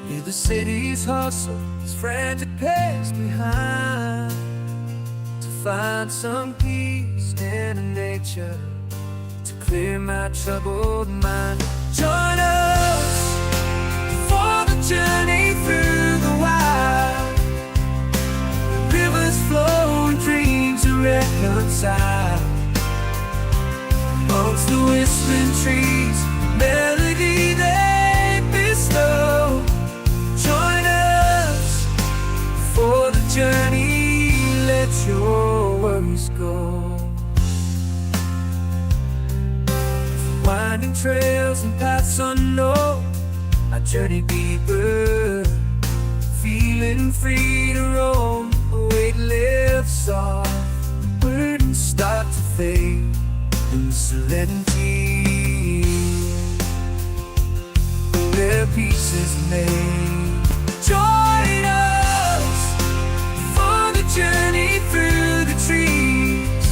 Leave the city's hustle, its frantic pace behind, to find some peace in nature, to clear my troubled mind. Join us for the journey through the wild. Rivers flow and dreams are reconciled. Amongst the whispering trees, melody they bestow. Join us for the journey, let your worries go. Winding trails and paths unknown, I journey deeper, feeling free to roam. A weight lifts off, the burdens start to fade in serenity, where peace is made. Join us for the journey through the trees.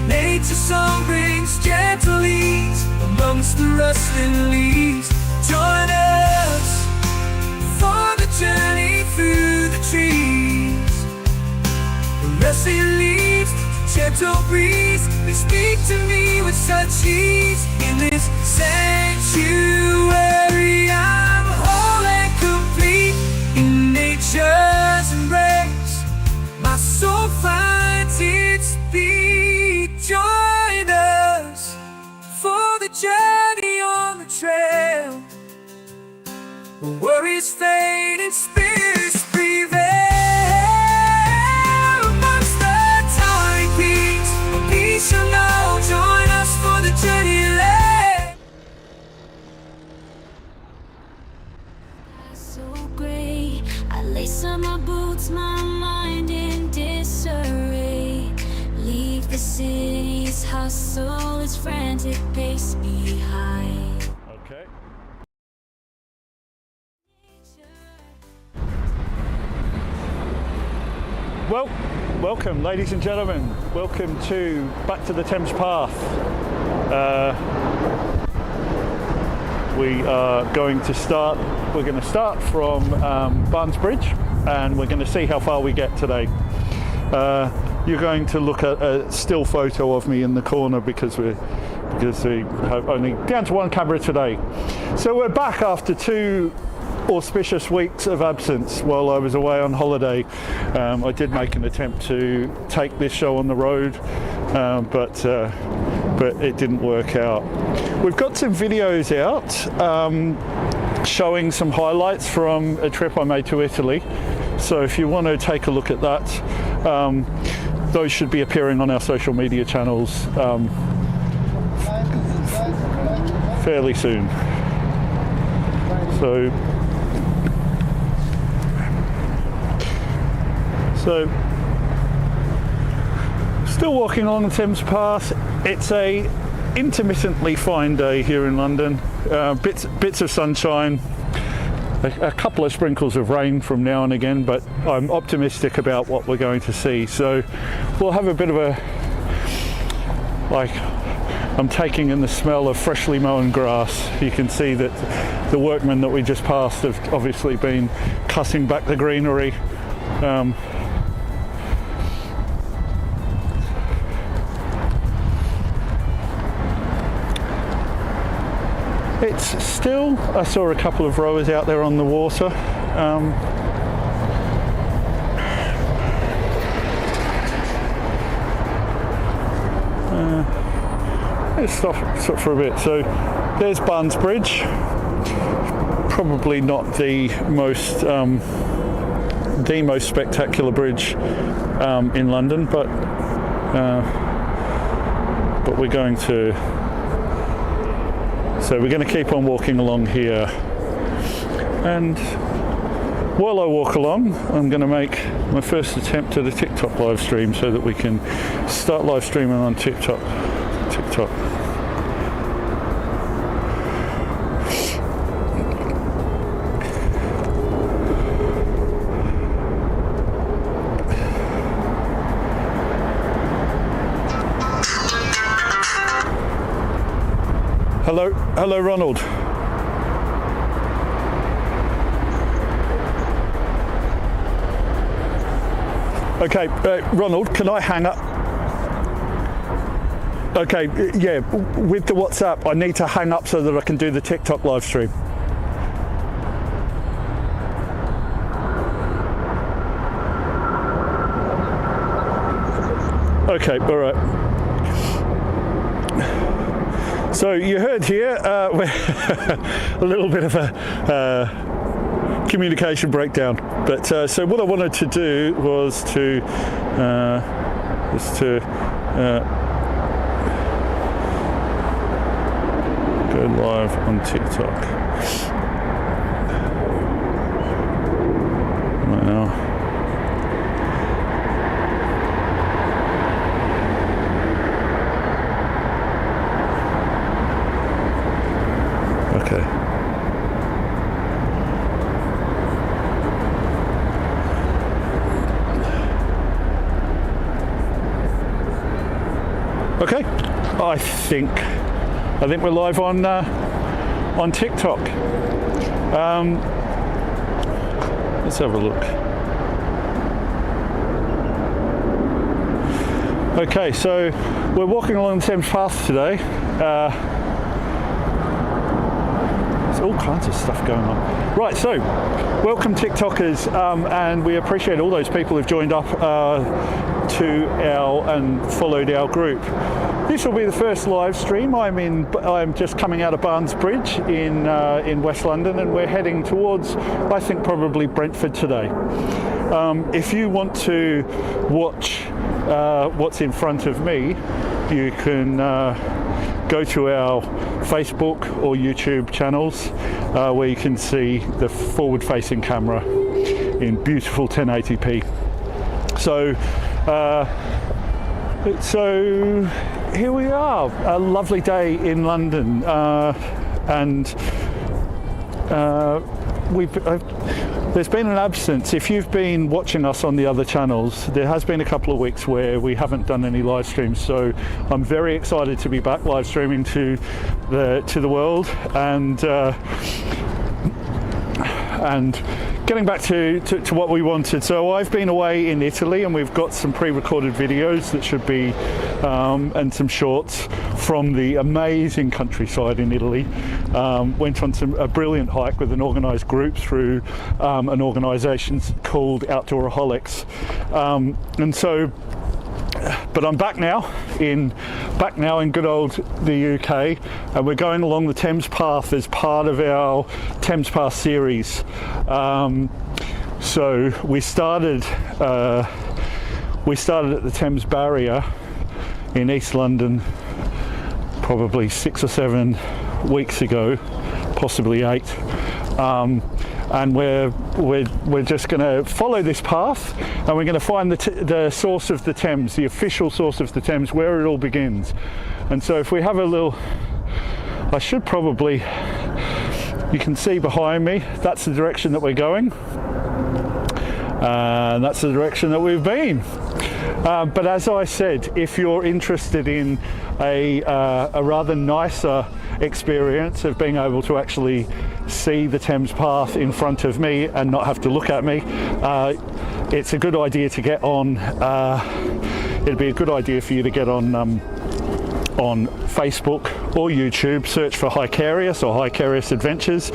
Nature's song brings gentle ease amongst the rustling leaves. Join us for the journey through the trees. The rustling leaves, gentle breeze, they speak to me with such ease. In this sanctuary I'm whole and complete. In nature's embrace my soul finds its beat. Join us for the journey on the trail, where worries fade and spirits prevail. Amongst the towering peaks, peace shall know. Join us for the journey led. So gray, I lace up my boots, my mind in disarray. Leave the city's hustle, its frantic pace behind. Okay. Well, welcome, ladies and gentlemen. Welcome to Back to the Thames Path. We are going to start. We're going to start from Barnes Bridge, and we're going to see how far we get today. You're going to look at a still photo of me in the corner because we have only down to one camera today. So we're back after 2 auspicious weeks of absence while I was away on holiday. I did make an attempt to take this show on the road, but it didn't work out. We've got some videos out showing some highlights from a trip I made to Italy. So if you want to take a look at that, those should be appearing on our social media channels fairly soon. So still walking along the Thames Path. It's a intermittently fine day here in London. Bits of sunshine, a couple of sprinkles of rain from now and again, but I'm optimistic about what we're going to see. So we'll have a bit of I'm taking in the smell of freshly mown grass. You can see that the workmen that we just passed have obviously been cutting back the greenery. It's still, I saw a couple of rowers out there on the water. Let's stop for a bit. So there's Barnes Bridge. Probably not the most spectacular bridge in London, but we're going to. So we're going to keep on walking along here, and while I walk along, I'm going to make my first attempt at a TikTok live stream so that we can start live streaming on TikTok. Hello, Ronald. Okay, Ronald, can I hang up? Okay, yeah, with the WhatsApp, I need to hang up so that I can do the TikTok live stream. Okay, all right. So you heard here, a little bit of a communication breakdown. But so what I wanted to do was to go live on TikTok. Wow. Okay. Okay. I think we're live on TikTok. Let's have a look. Okay, so we're walking along the Thames path today. There's all kinds of stuff going on. Right, so welcome TikTokers, and we appreciate all those people who've joined up to our and followed our group. This will be the first live stream. I'm just coming out of Barnes Bridge in West London, and we're heading towards, I think, probably Brentford today. If you want to watch what's in front of me, you can go to our Facebook or YouTube channels where you can see the forward-facing camera in beautiful 1080p. So here we are, a lovely day in London, and there's been an absence. If you've been watching us on the other channels, there has been a couple of weeks where we haven't done any live streams, so I'm very excited to be back live streaming to the world, and getting back to what we wanted. So I've been away in Italy, and we've got some pre-recorded videos that should be and some shorts from the amazing countryside in Italy. Went on a brilliant hike with an organised group through an organisation called Outdooraholics, and so. But I'm back now in good old the UK, and we're going along the Thames Path as part of our Thames Path series. So we started at the Thames Barrier in East London probably 6 or 7 weeks ago, possibly 8. And we're just going to follow this path, and we're going to find the source of the Thames, the official source of the Thames, where it all begins. And so if we have a little, I should probably, you can see behind me, that's the direction that we're going, and that's the direction that we've been. But as I said, if you're interested in a rather nicer experience of being able to actually see the Thames Path in front of me and not have to look at me, it's a good idea to get on. It'd be a good idea for you to get on Facebook or YouTube, search for Hikarious or Hikarious Adventures,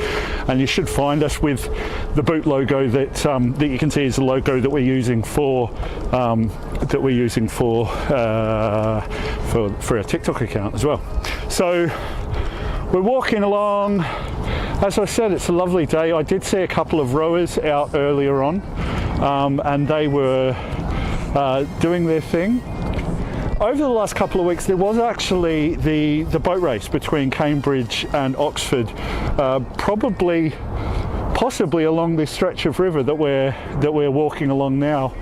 and you should find us with the boot logo that you can see is the logo that we're using for our TikTok account as well. So we're walking along. As I said, it's a lovely day. I did see a couple of rowers out earlier on, and they were doing their thing. Over the last couple of weeks, there was actually the boat race between Cambridge and Oxford, possibly along this stretch of river that we're walking along now.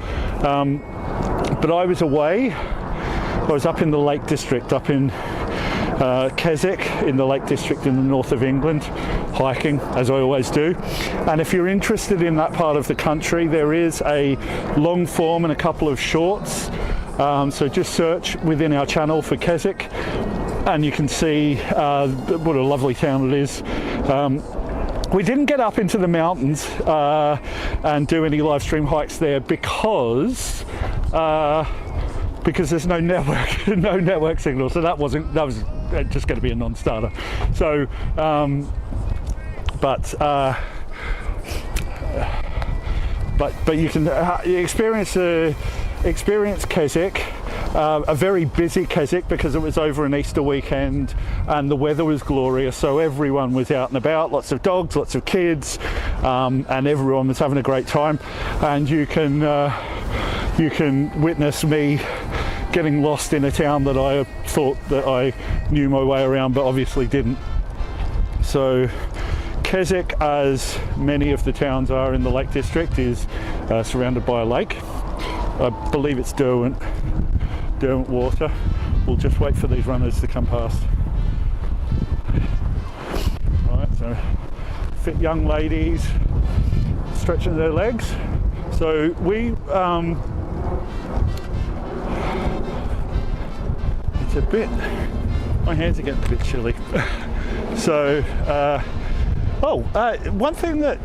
But I was away. I was up in the Lake District, up in Keswick, in the Lake District in the north of England, hiking, as I always do. And if you're interested in that part of the country, there is a long form and a couple of shorts. So just search within our channel for Keswick, and you can see what a lovely town it is. we didn't get up into the mountains and do any live stream hikes there because there's no network, no network signal. So that was just going to be a non-starter. So, but you can experience Keswick. A very busy Keswick because it was over an Easter weekend and the weather was glorious, so everyone was out and about, lots of dogs, lots of kids, and everyone was having a great time. And you can witness me getting lost in a town that I thought that I knew my way around but obviously didn't. So Keswick, as many of the towns are in the Lake District, is surrounded by a lake. I believe it's Derwent water. We'll just wait for these runners to come past. Right, so fit young ladies stretching their legs. So we it's a bit, my hands are getting a bit chilly. So one thing that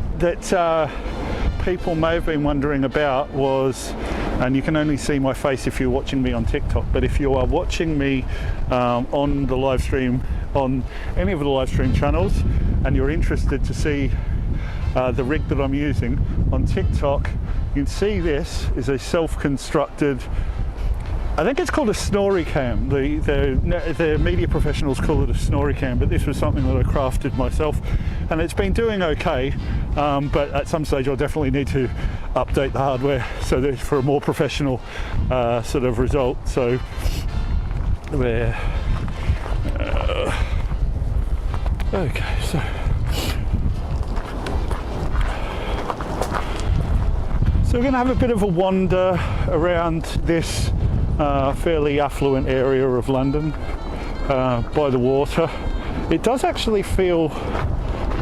people may have been wondering about was, and you can only see my face if you're watching me on TikTok, but if you are watching me on the live stream, on any of the live stream channels, and you're interested to see the rig that I'm using on TikTok, you can see this is a self-constructed, I think it's called a snorri cam. The media professionals call it a snorri cam, but this was something that I crafted myself, and it's been doing okay, but at some stage I'll definitely need to update the hardware so that for a more professional sort of result. So we're okay, so we're going to have a bit of a wander around this fairly affluent area of London by the water. It does actually feel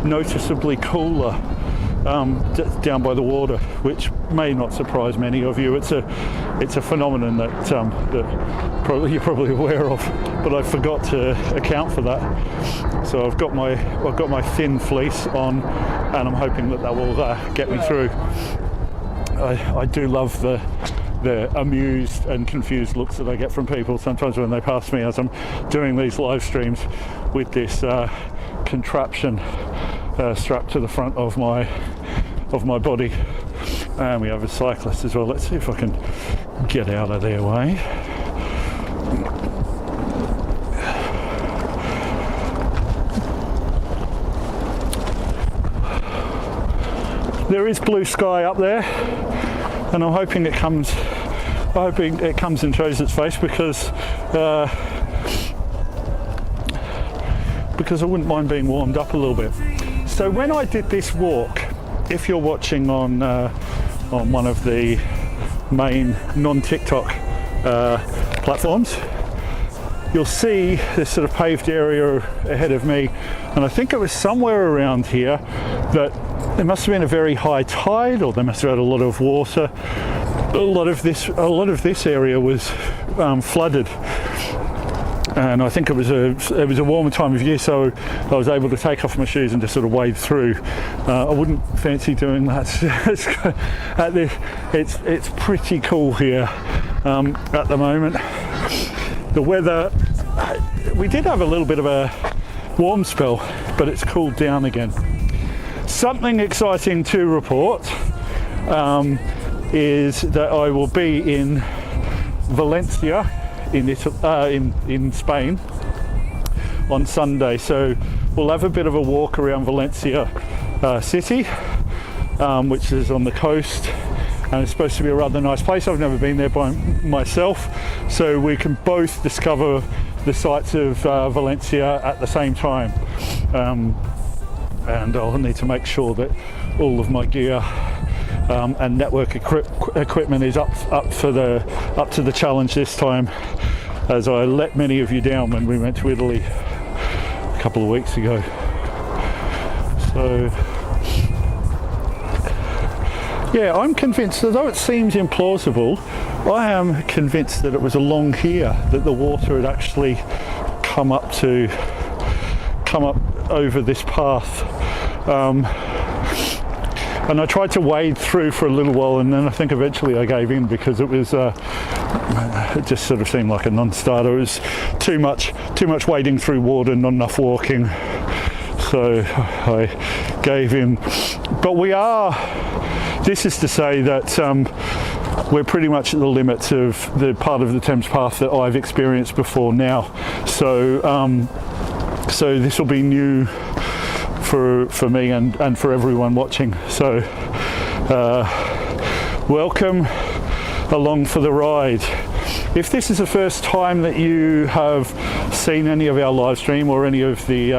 noticeably cooler down by the water, which may not surprise many of you. It's a phenomenon that probably you're probably aware of, but I forgot to account for that. So I've got my thin fleece on, and I'm hoping that will get me through. I do love the amused and confused looks that I get from people sometimes when they pass me as I'm doing these live streams with this contraption strapped to the front of my body. And we have a cyclist as well. Let's see if I can get out of their way. There is blue sky up there, and I'm hoping it comes and shows its face because I wouldn't mind being warmed up a little bit. So when I did this walk, if you're watching on one of the main non-TikTok platforms, you'll see this sort of paved area ahead of me, and I think it was somewhere around here that there must have been a very high tide, or they must have had a lot of water. A lot of this area was flooded, and I think it was a warmer time of year, so I was able to take off my shoes and just sort of wade through. I wouldn't fancy doing that. It's pretty cool here at the moment. The weather, we did have a little bit of a warm spell, but it's cooled down again. Something exciting to report is that I will be in Valencia in Spain on Sunday. So we'll have a bit of a walk around Valencia city, which is on the coast, and it's supposed to be a rather nice place. I've never been there by myself, so we can both discover the sights of Valencia at the same time. And I'll need to make sure that all of my gear and network equipment is up to the challenge this time, as I let many of you down when we went to Italy a couple of weeks ago. So yeah, I'm convinced, although it seems implausible, I am convinced that it was along here that the water had actually come up over this path And I tried to wade through for a little while, and then I think eventually I gave in because it was it just sort of seemed like a non-starter. It was too much wading through water, not enough walking, so I gave in. But this is to say that we're pretty much at the limits of the part of the Thames path that I've experienced before now, so so this will be new for me and for everyone watching. So welcome along for the ride. If this is the first time that you have seen any of our live stream or any of the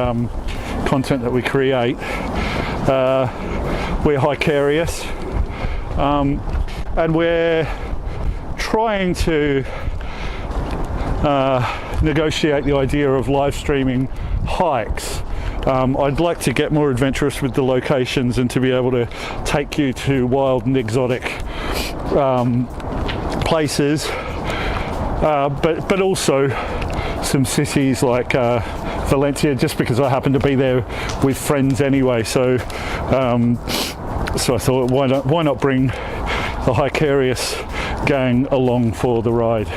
content that we create, we're Hikarious, and we're trying to negotiate the idea of live streaming hikes. I'd like to get more adventurous with the locations and to be able to take you to wild and exotic places, but also some cities like Valencia, just because I happen to be there with friends anyway. So I thought, why not bring the Hikarious gang along for the ride.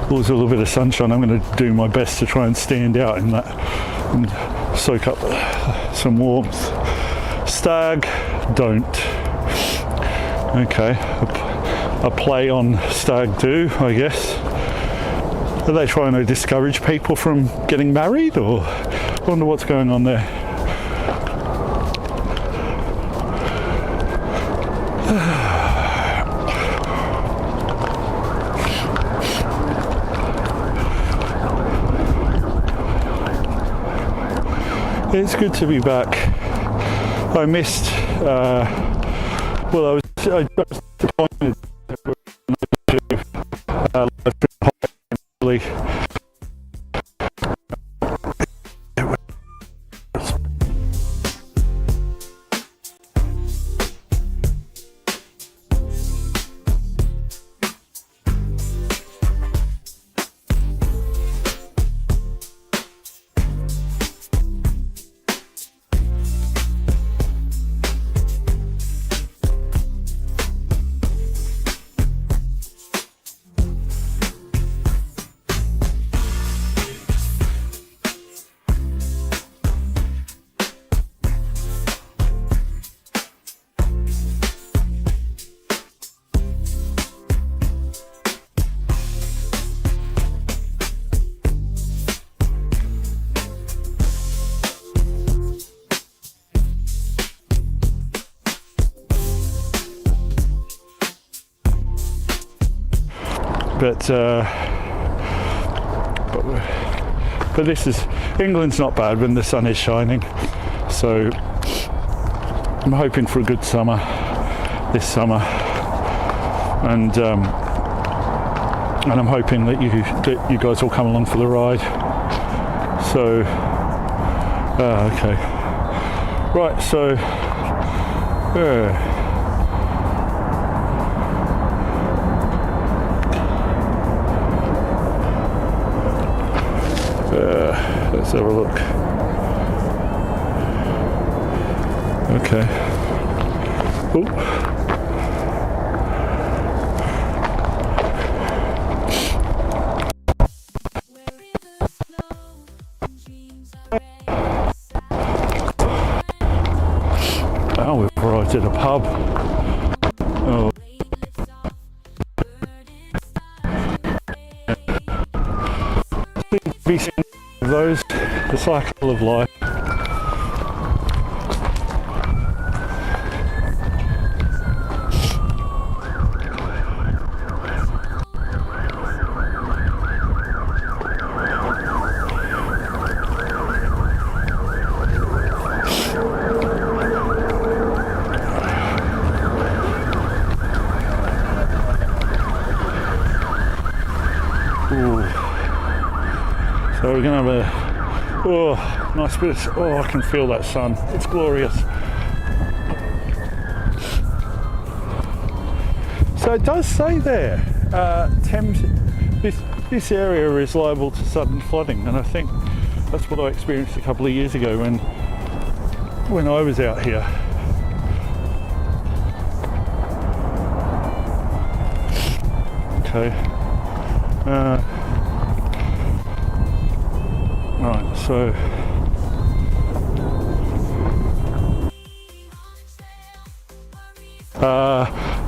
There's a little bit of sunshine. I'm going to do my best to try and stand out in that and soak up some warmth. Stag, don't. Okay, a play on stag do, I guess. Are they trying to discourage people from getting married, or I wonder what's going on there? It's good to be back. I missed, I was disappointed but this is, England's not bad when the sun is shining, so I'm hoping for a good summer this summer, and I'm hoping that you guys will come along for the ride. So okay, right, so let's have a look. Okay. Ooh. Oh, we've arrived at a pub. Oh. Be seen those, the cycle of life. So we're going to have a nice bit of, I can feel that sun. It's glorious. So it does say there, Thames, this area is liable to sudden flooding, and I think That's what I experienced a couple of years ago when I was out here. Okay. Right, so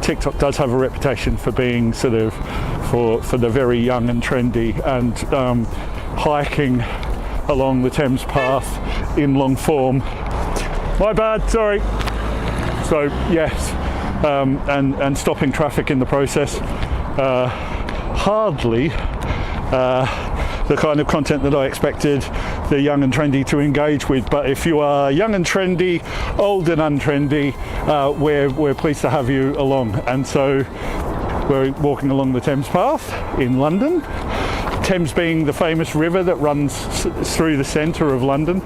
TikTok does have a reputation for being sort of for the very young and trendy, and hiking along the Thames path in long form. My bad, sorry. So yes, and stopping traffic in the process. Hardly the kind of content that I expected the young and trendy to engage with, but if you are young and trendy, old and untrendy, we're pleased to have you along. And so we're walking along the Thames path in London, Thames being the famous river that runs through the centre of London.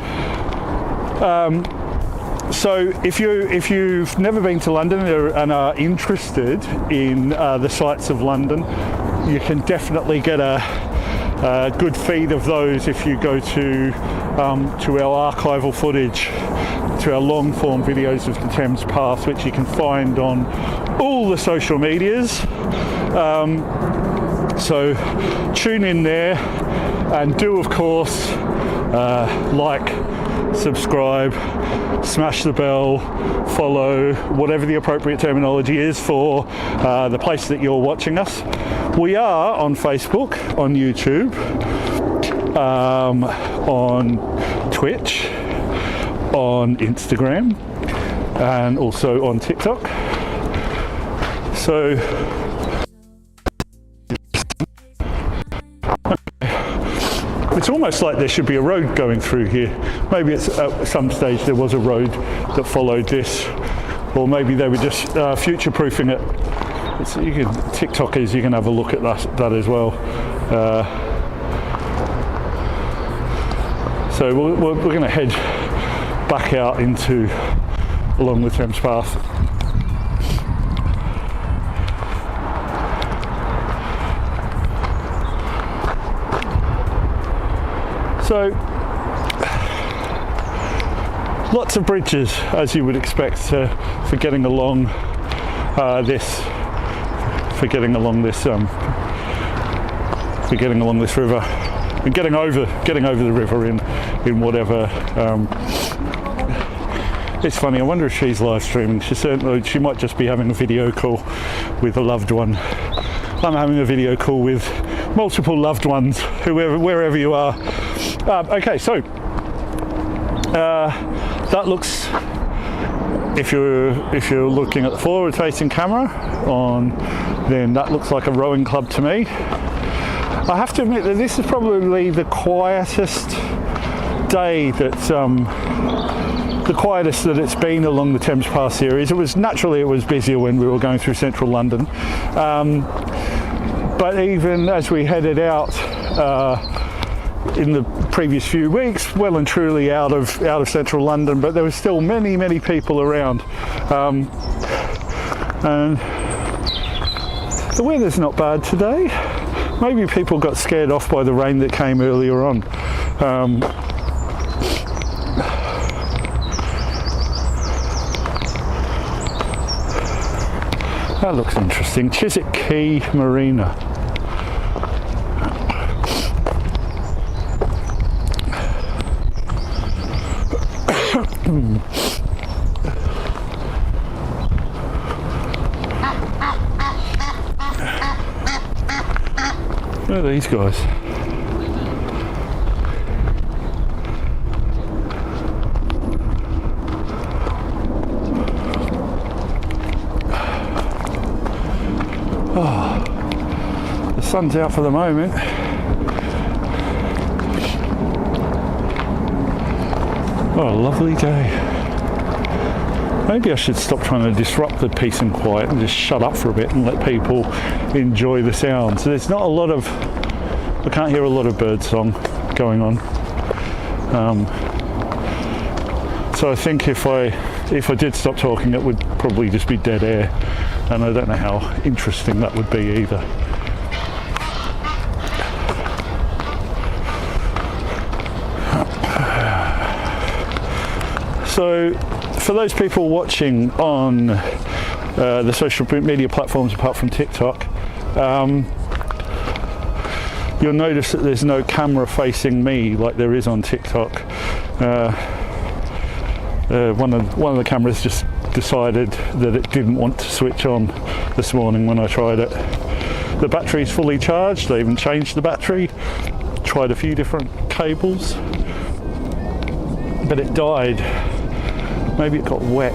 So if you've never been to London and are interested in the sights of London, you can definitely get a good feed of those if you go to our archival footage, to our long form videos of the Thames path, which you can find on all the social medias. So tune in there, and do of course like, subscribe, smash the bell, follow, whatever the appropriate terminology is for the place that you're watching us. We are on Facebook, on YouTube, on Twitch, on Instagram, and also on TikTok. So it's almost like there should be a road going through here. Maybe it's at some stage there was a road that followed this, or maybe they were just future-proofing it. So you can, TikTokers, you can have a look at that as well. So we're going to head back out along the Thames path. So, lots of bridges, as you would expect, for getting along this river, and getting over the river in whatever. It's funny. I wonder if she's live streaming. She might just be having a video call with a loved one. I'm having a video call with multiple loved ones, wherever you are. Okay, so that looks, if you're looking at the forward-facing camera then that looks like a rowing club to me. I have to admit that this is probably the quietest day the quietest that it's been along the Thames Path series. It was busier when we were going through central London, but even as we headed out in the previous few weeks, well and truly out of central London, but there were still many people around, and the weather's not bad today. Maybe people got scared off by the rain that came earlier on. That looks interesting. Chiswick Quay Marina. Look at these guys. Oh, the sun's out for the moment. What a lovely day. Maybe I should stop trying to disrupt the peace and quiet and just shut up for a bit and let people enjoy the sounds. So there's not a lot of, I can't hear a lot of bird song going on. So I think if I did stop talking, it would probably just be dead air, and I don't know how interesting that would be either. So for those people watching on the social media platforms apart from TikTok, you'll notice that there's no camera facing me like there is on TikTok. One of the cameras just decided that it didn't want to switch on this morning when I tried it. The battery's fully charged. I even changed the battery, tried a few different cables, but it died. Maybe it got wet.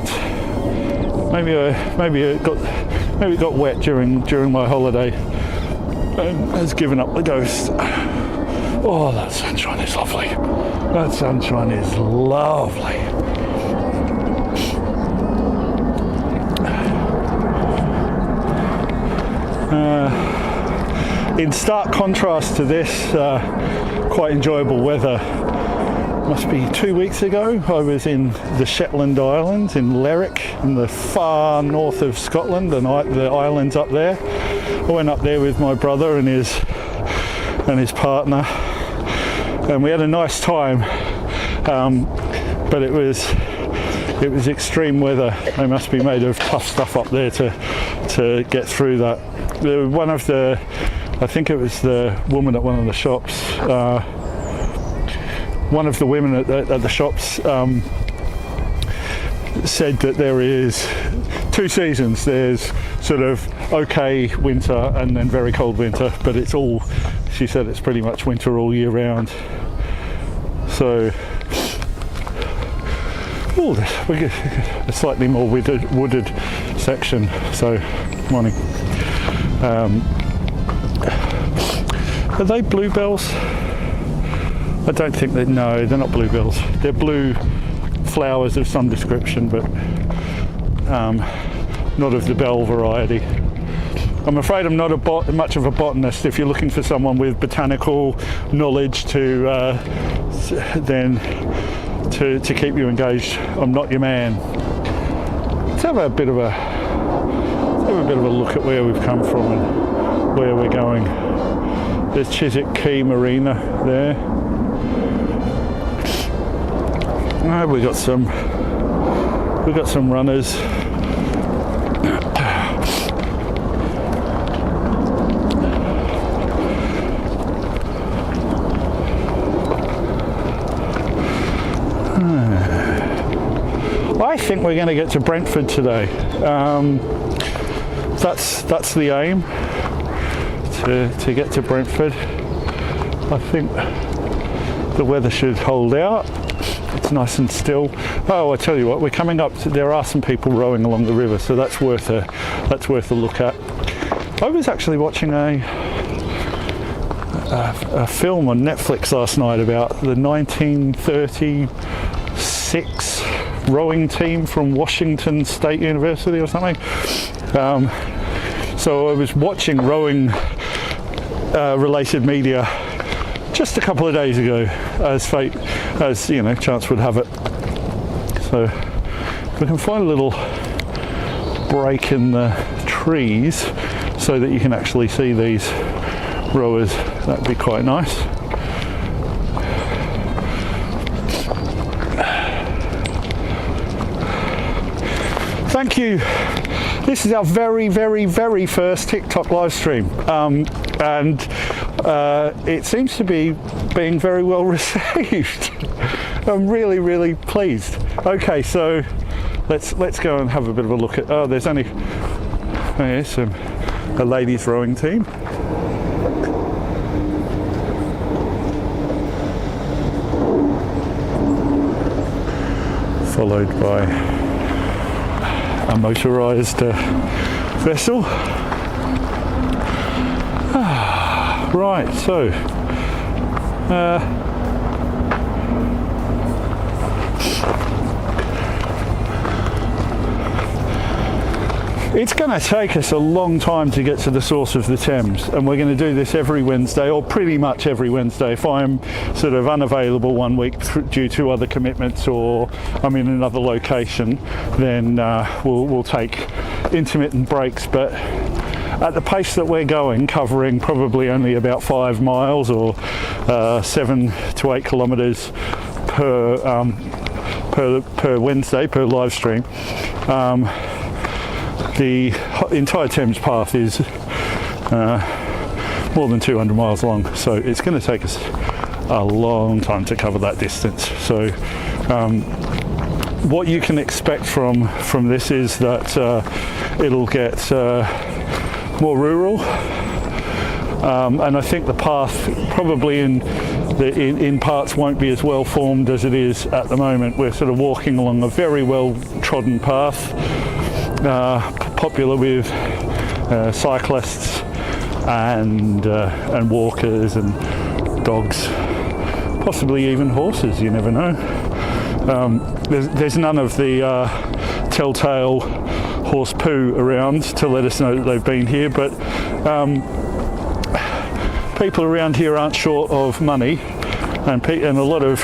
Maybe it got wet during my holiday and has given up the ghost. Oh, that sunshine is lovely. That sunshine is lovely. In stark contrast to this quite enjoyable weather, must be 2 weeks ago, I was in the Shetland Islands in Lerwick in the far north of Scotland and the islands up there. I went up there with my brother and his partner, and we had a nice time, but it was extreme weather. They must be made of tough stuff up there to get through that. I think it was the woman at one of the shops, one of the women at the shops said that there is two seasons. There's sort of okay winter and then very cold winter, but she said it's pretty much winter all year round. So we get a slightly more wooded section. So morning. Are they bluebells? I don't think no, they're not bluebells. They're blue flowers of some description, but not of the bell variety. I'm afraid I'm not much of a botanist. If you're looking for someone with botanical knowledge to keep you engaged, I'm not your man. Let's have a bit of a look at where we've come from and where we're going. There's Chiswick Quay Marina there. We've got some runners. I think we're going to get to Brentford today. That's the aim, to get to Brentford. I think the weather should hold out. It's nice and still. Oh, I tell you what, we're coming up there are some people rowing along the river, so that's worth a look at. I was actually watching a film on Netflix last night about the 1936 rowing team from Washington State University or something. So I was watching rowing related media just a couple of days ago, as chance would have it. So we can find a little break in the trees so that you can actually see these rowers. That'd be quite nice. Thank you. This is our very, very, very first TikTok live stream, and it seems to be being very well received. I'm really, really pleased. Okay, so let's go and have a bit of a look at. Oh, there's a ladies rowing team. Followed by a motorised vessel. Right, so it's going to take us a long time to get to the source of the Thames, and we're going to do this every Wednesday, or pretty much every Wednesday. If I'm sort of unavailable one week due to other commitments, or I'm in another location, then we'll take intermittent breaks. But at the pace that we're going, covering probably only about 5 miles or 7 to 8 kilometres per per Wednesday, per live stream. The entire Thames path is more than 200 miles long, so it's going to take us a long time to cover that distance. So what you can expect from this is that it'll get more rural, and I think the path probably in parts won't be as well formed as it is at the moment. We're sort of walking along a very well trodden path, popular with cyclists and walkers and dogs, possibly even horses, you never know. There's none of the telltale horse poo around to let us know that they've been here, but people around here aren't short of money, and a lot of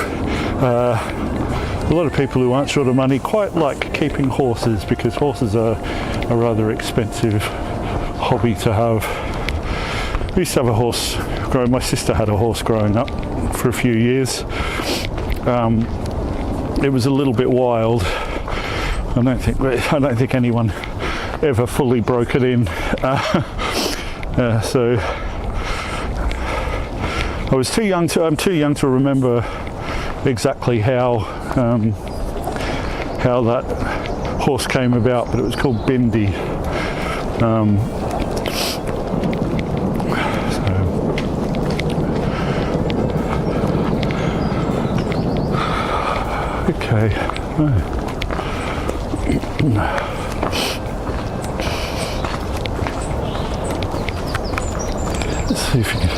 people who aren't short of money quite like keeping horses, because horses are a rather expensive hobby to have. We used to have a horse my sister had a horse growing up for a few years. It was a little bit wild. I don't think anyone ever fully broke it in. So I'm too young to remember exactly how that horse came about, but it was called Bindi. Okay. Let's see if you can.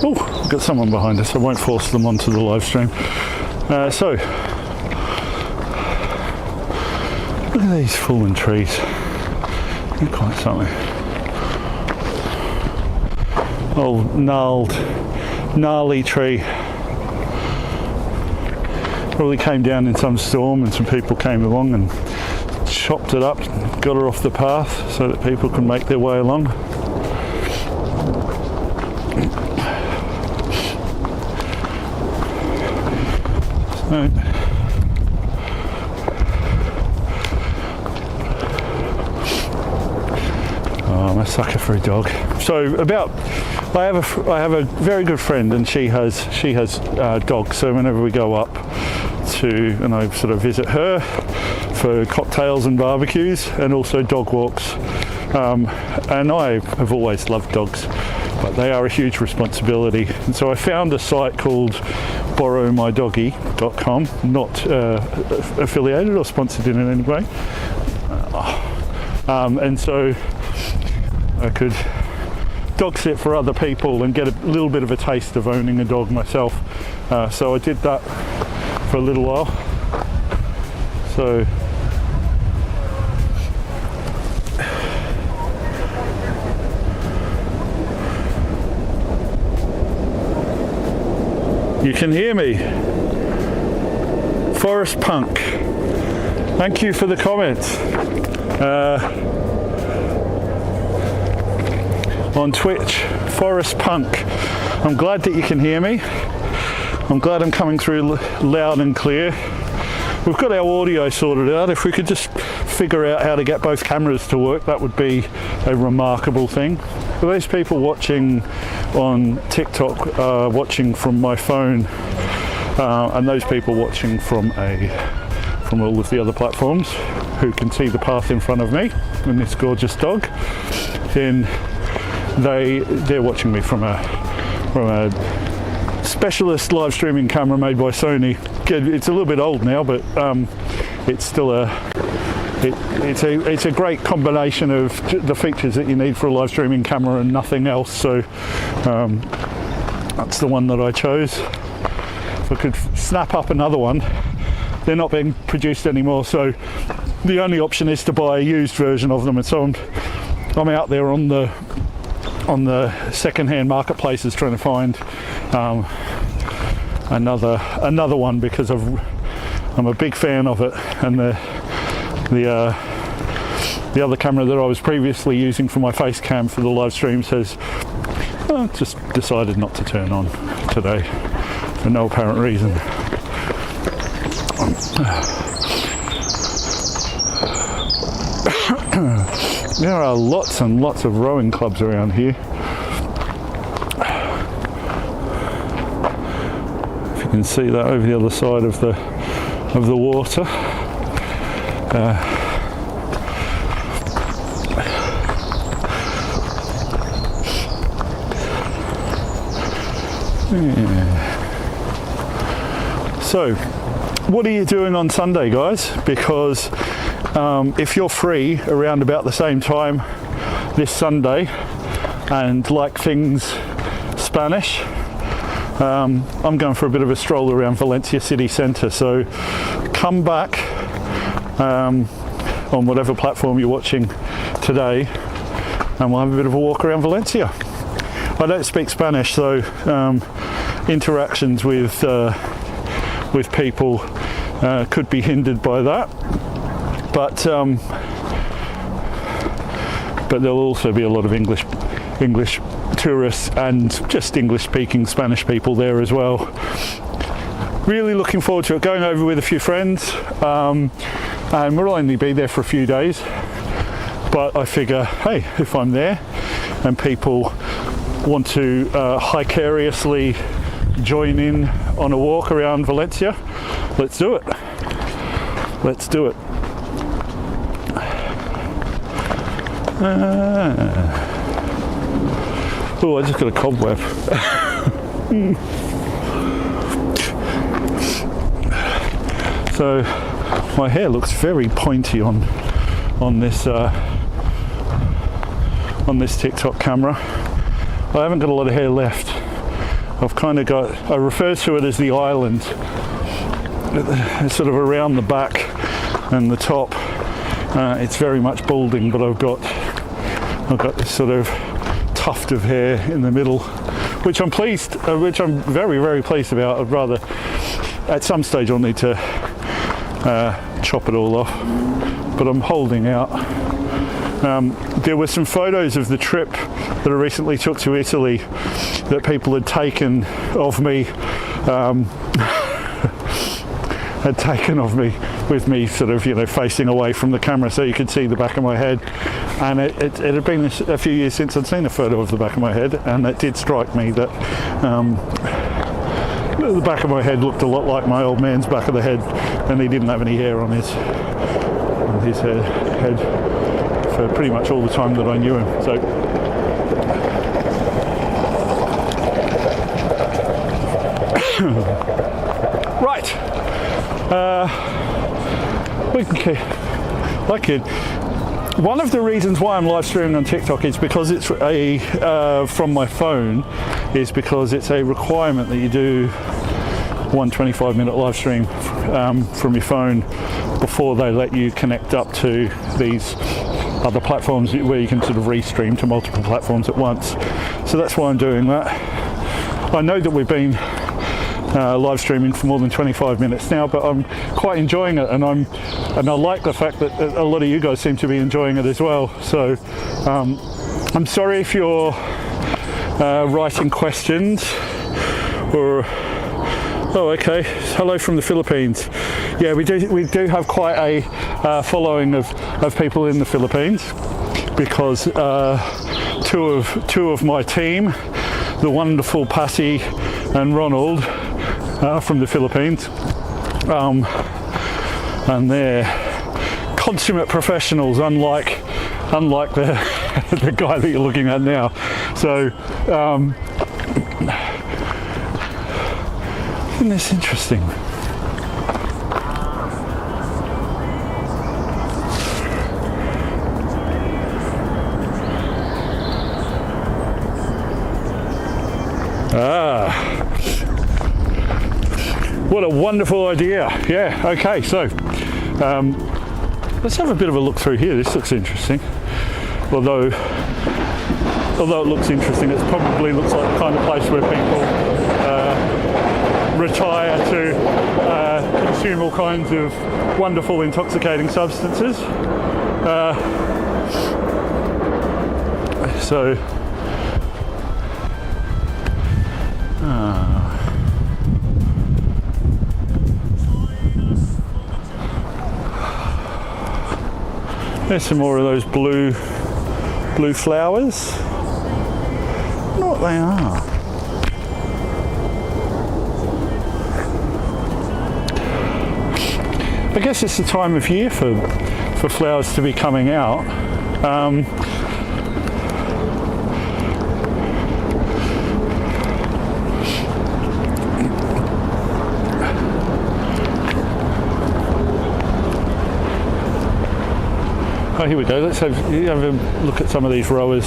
Oh, we've got someone behind us. I won't force them onto the live stream. So, look at these fallen trees. They're quite something. Old gnarly tree. Probably came down in some storm, and some people came along and chopped it up, got her off the path so that people can make their way along. So, I'm a sucker for a dog. So I have a very good friend, and she has dogs. So whenever we go up and I sort of visit her for cocktails and barbecues, and also dog walks. And I have always loved dogs, but they are a huge responsibility. And so I found a site called borrowmydoggy.com, not affiliated or sponsored in any way. And so I could dog sit for other people and get a little bit of a taste of owning a dog myself. So I did that for a little while. So you can hear me. Forest Punk, thank you for the comment. On Twitch, Forest Punk, I'm glad that you can hear me. I'm glad I'm coming through loud and clear. We've got our audio sorted out. If we could just figure out how to get both cameras to work, that would be a remarkable thing. For those people watching on TikTok, watching from my phone, and those people watching from all of the other platforms who can see the path in front of me and this gorgeous dog, then they're watching me from a specialist live streaming camera made by Sony. It's a little bit old now, but it's still it's a great combination of the features that you need for a live streaming camera and nothing else. So that's the one that I chose. If I could snap up another one, they're not being produced anymore, so the only option is to buy a used version of them. And so I'm out there on the second-hand marketplaces trying to find another one, because I'm a big fan of it. And the other camera that I was previously using for my face cam for the live streams has just decided not to turn on today for no apparent reason. There are lots and lots of rowing clubs around here. If you can see that over the other side of the water. So, what are you doing on Sunday, guys? Because if you're free around about the same time this Sunday and like things Spanish, I'm going for a bit of a stroll around Valencia city centre. So come back on whatever platform you're watching today and we'll have a bit of a walk around Valencia. I don't speak Spanish, so interactions with people could be hindered by that, but there'll also be a lot of English tourists and just English-speaking Spanish people there as well. Really looking forward to it. Going over with a few friends, and we'll only be there for a few days. But I figure, hey, if I'm there and people want to hicariously join in on a walk around Valencia, let's do it. Let's do it. Oh, I just got a cobweb. So my hair looks very pointy on this TikTok camera. I haven't got a lot of hair left. I've kind of got, I refer to it as the island. It's sort of around the back and the top. It's very much balding, but I've got this sort of tuft of hair in the middle, which I'm very, very pleased about. I'd rather, at some stage I'll need to chop it all off, but I'm holding out. There were some photos of the trip that I recently took to Italy that people had taken of me, with me sort of, facing away from the camera so you could see the back of my head. And it had been a few years since I'd seen a photo of the back of my head, and it did strike me that the back of my head looked a lot like my old man's back of the head, and he didn't have any hair on his head for pretty much all the time that I knew him. So right, we can keep like it. One of the reasons why I'm live streaming on TikTok is because it's from my phone, is because it's a requirement that you do one 25-minute live stream from your phone before they let you connect up to these other platforms where you can sort of restream to multiple platforms at once. So that's why I'm doing that. I know that we've been live streaming for more than 25 minutes now, but I'm quite enjoying it, and I like the fact that a lot of you guys seem to be enjoying it as well. So I'm sorry if you're writing questions or okay, hello from the Philippines. Yeah, we do have quite a following of people in the Philippines, because two of my team, the wonderful Patty and Ronald, from the Philippines, and they're consummate professionals, unlike the guy that you're looking at now. So isn't this interesting? What a wonderful idea. Yeah, okay, so let's have a bit of a look through here. This looks interesting. Although it looks interesting, it probably looks like the kind of place where people retire to consume all kinds of wonderful intoxicating substances. There's some more of those blue blue flowers. I don't know what they are. I guess it's the time of year for flowers to be coming out. Oh, here we go. Let's have a look at some of these rowers.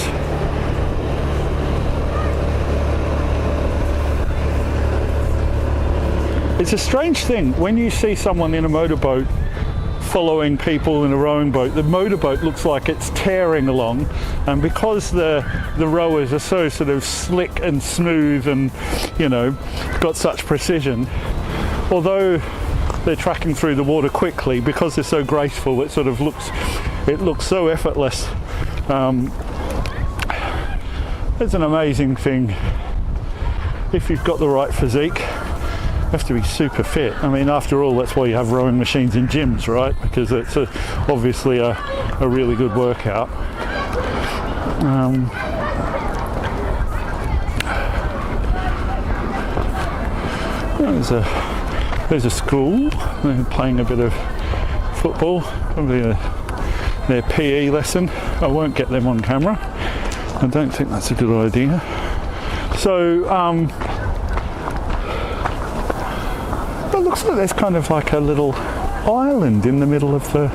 It's a strange thing when you see someone in a motorboat following people in a rowing boat. The motorboat looks like it's tearing along, and because the rowers are so sort of slick and smooth and, you know, got such precision, although they're tracking through the water quickly, because they're so graceful, it sort of looks so effortless. It's an amazing thing. If you've got the right physique, you have to be super fit. I mean, after all, that's why you have rowing machines in gyms, right? Because it's obviously a really good workout. There's a school. They're playing a bit of football, probably their PE lesson. I won't get them on camera. I don't think that's a good idea. So, it looks like there's kind of like a little island in the middle of the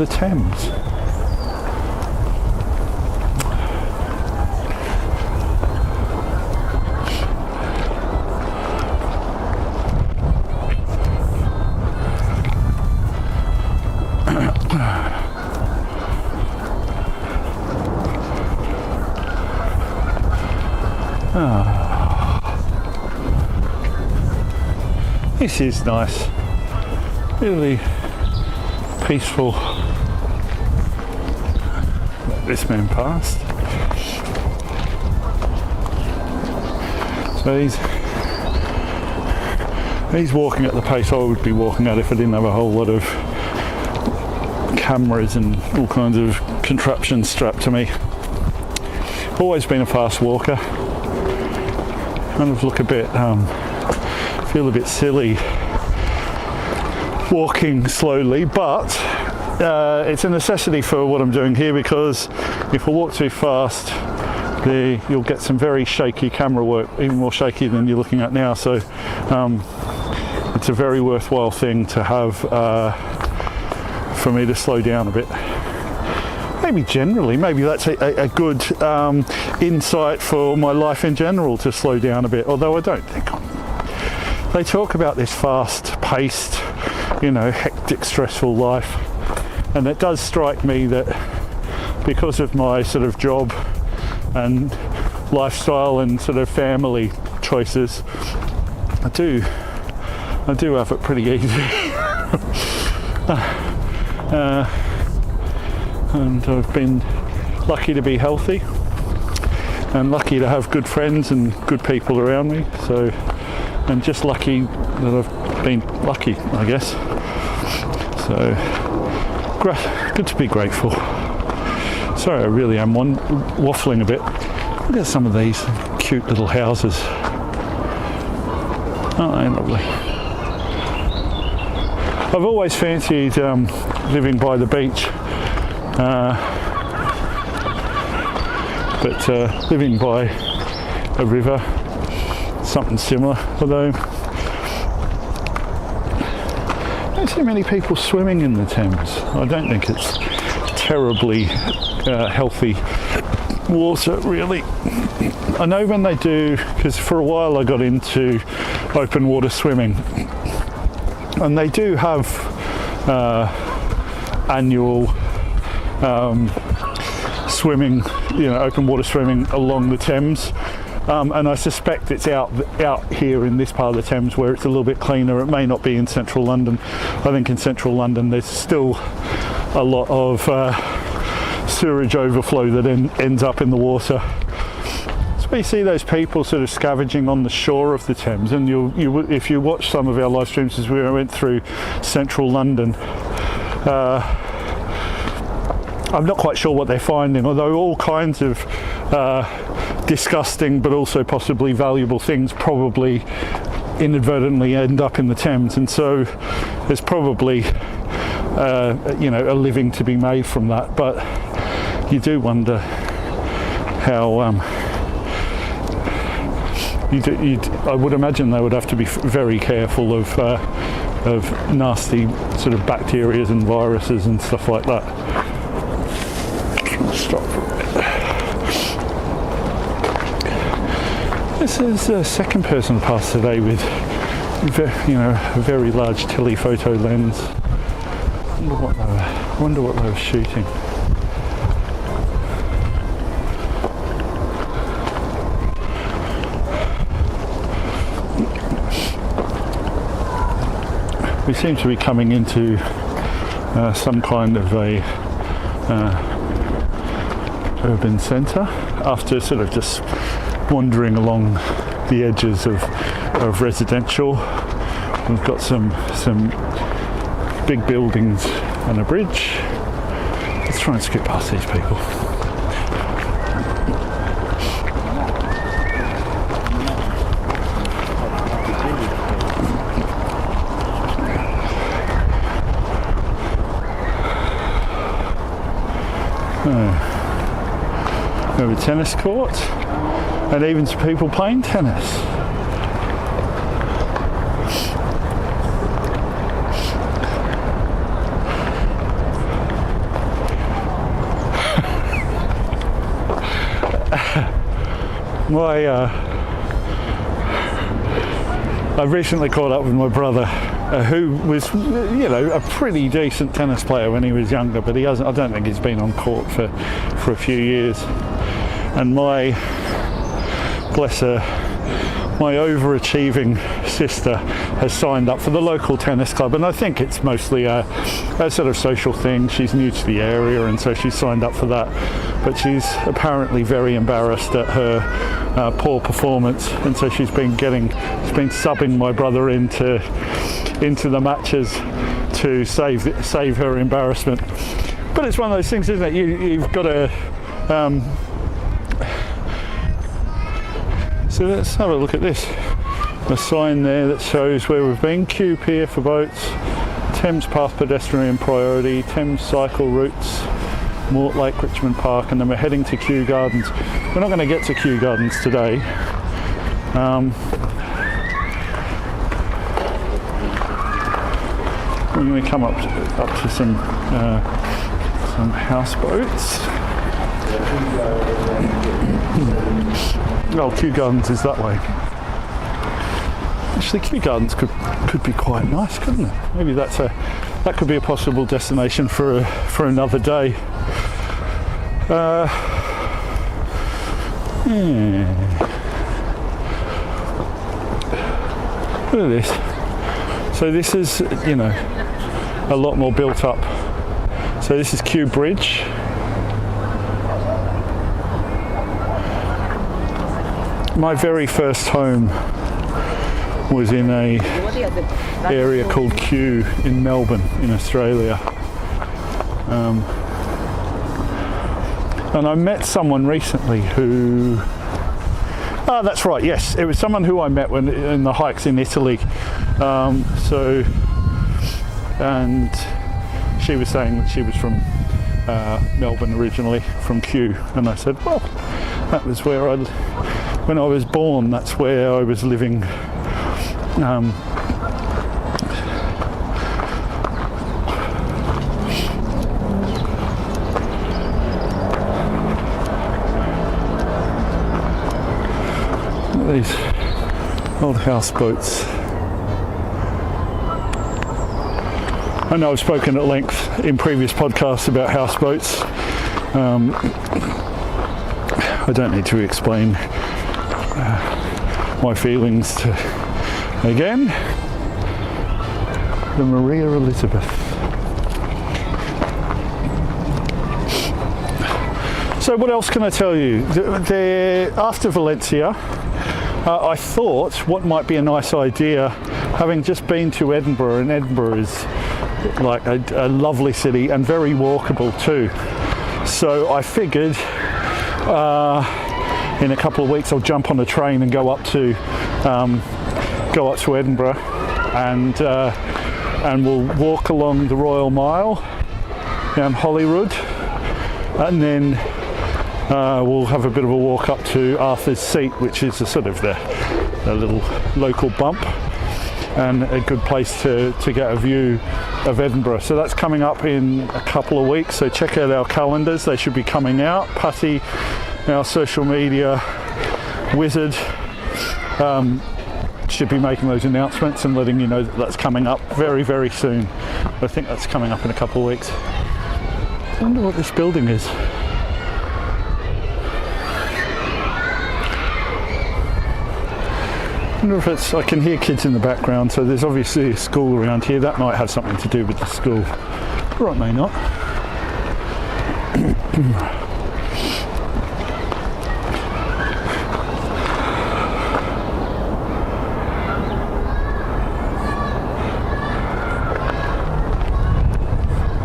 Thames. This is nice, really peaceful. Let this man past. So he's walking at the pace I would be walking at if I didn't have a whole lot of cameras and all kinds of contraptions strapped to me. Always been a fast walker. Kind of look a bit feel a bit silly walking slowly, but it's a necessity for what I'm doing here, because if I walk too fast, you'll get some very shaky camera work, even more shaky than you're looking at now. So it's a very worthwhile thing to have for me to slow down a bit. Maybe generally, maybe that's a good insight for my life in general, to slow down a bit, although I don't think they talk about this fast-paced, you know, hectic, stressful life, and it does strike me that because of my sort of job and lifestyle and sort of family choices, I do have it pretty easy. And I've been lucky to be healthy and lucky to have good friends and good people around me. So, and just lucky that I've been lucky, I guess. So, good to be grateful. Sorry, I really am waffling a bit. Look at some of these cute little houses. Oh, they're lovely. I've always fancied living by the beach, but living by a river, something similar, although I don't see many people swimming in the Thames. I don't think it's terribly healthy water, really. I know when they do, because for a while I got into open water swimming, and they do have annual swimming, you know, open water swimming along the Thames. And I suspect it's out here in this part of the Thames where it's a little bit cleaner. It may not be in central London. I think in central London there's still a lot of sewerage overflow that ends up in the water. So you see those people sort of scavenging on the shore of the Thames, and if you watch some of our live streams as we went through central London, I'm not quite sure what they're finding, although all kinds of disgusting but also possibly valuable things probably inadvertently end up in the Thames, and so there's probably a living to be made from that. But you do wonder how I would imagine they would have to be very careful of nasty sort of bacteria and viruses and stuff like that. Stop for a bit. This is the second person to pass today with a very large telephoto lens. I wonder what they were shooting. We seem to be coming into some kind of a urban centre after sort of just wandering along the edges of residential. We've got some big buildings and a bridge. Let's try and skip past these people. We have a tennis court and even some people playing tennis. I recently caught up with my brother, who was, a pretty decent tennis player when he was younger, but I don't think he's been on court for a few years. And my overachieving sister has signed up for the local tennis club, and I think it's mostly a sort of social thing. She's new to the area, and so she's signed up for that. But she's apparently very embarrassed at her poor performance, and so she's been subbing my brother into the matches to save her embarrassment. But it's one of those things, isn't it? You've got to. So let's have a look at this. A sign there that shows where we've been. Queue pier for boats. Thames Path pedestrian priority. Thames cycle routes. Mortlake, Richmond Park, and then we're heading to Kew Gardens. We're not going to get to Kew Gardens today. We're going to come up to some houseboats. Oh, Kew Gardens is that way. Actually, Kew Gardens could be quite nice, couldn't it? Maybe that could be a possible destination for another day. Look at this. So this is, a lot more built up. So this is Kew Bridge. My very first home was in a area called Kew in Melbourne, in Australia. And I met someone recently who... Oh, that's right, yes. It was someone who I met when in the hikes in Italy. And she was saying that she was from Melbourne originally, from Kew. And I said, well, that was where when I was born, that's where I was living. These old houseboats. I know I've spoken at length in previous podcasts about houseboats. I don't need to explain my feelings again. The Maria Elizabeth. So what else can I tell you? After Valencia, I thought what might be a nice idea, having just been to Edinburgh, and Edinburgh is like a lovely city and very walkable too. So I figured in a couple of weeks I'll jump on a train and go up to Edinburgh, and we'll walk along the Royal Mile down Holyrood, and then we'll have a bit of a walk up to Arthur's Seat, which is a sort of the little local bump and a good place to get a view of Edinburgh. So that's coming up in a couple of weeks, so check out our calendars, they should be coming out. Putty, our social media wizard, should be making those announcements and letting you know that that's coming up very, very soon. I think that's coming up in a couple of weeks. I wonder what this building is. I wonder if it's, I can hear kids in the background, so there's obviously a school around here. That might have something to do with the school, or it may not.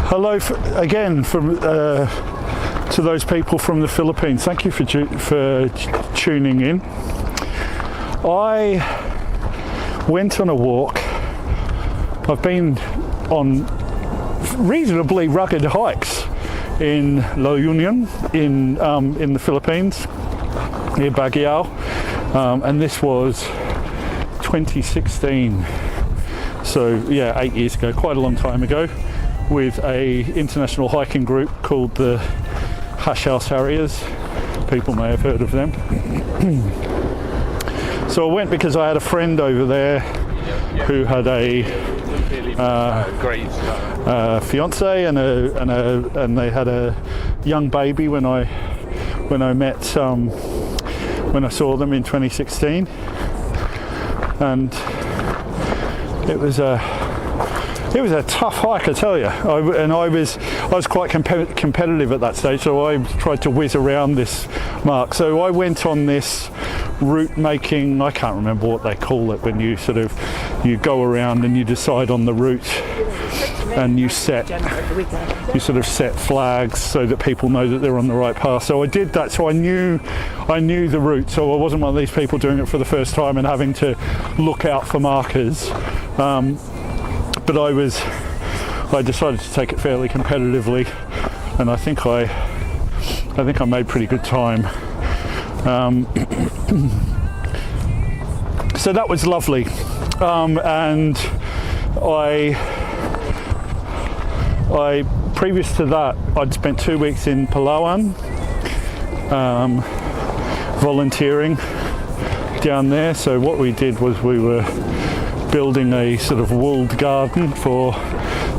Hello again from to those people from the Philippines. Thank you for tuning in. I went on a walk. I've been on reasonably rugged hikes in La Union in the Philippines, near Baguio, and this was 2016. So yeah, 8 years ago, quite a long time ago, with a international hiking group called the Hikarious. People may have heard of them. So I went because I had a friend over there who had a fiance and they had a young baby when I saw them in 2016, and it was a tough hike, I tell you. I was quite competitive at that stage, so I tried to whiz around this mark. So I went on this route making, I can't remember what they call it, when you you go around and you decide on the route, and you sort of set flags so that people know that they're on the right path. So I did that, so I knew the route, so I wasn't one of these people doing it for the first time and having to look out for markers. But I decided to take it fairly competitively, and I think I made pretty good time. So that was lovely, and I previous to that I'd spent 2 weeks in Palawan, volunteering down there. So what we did was we were building a sort of walled garden for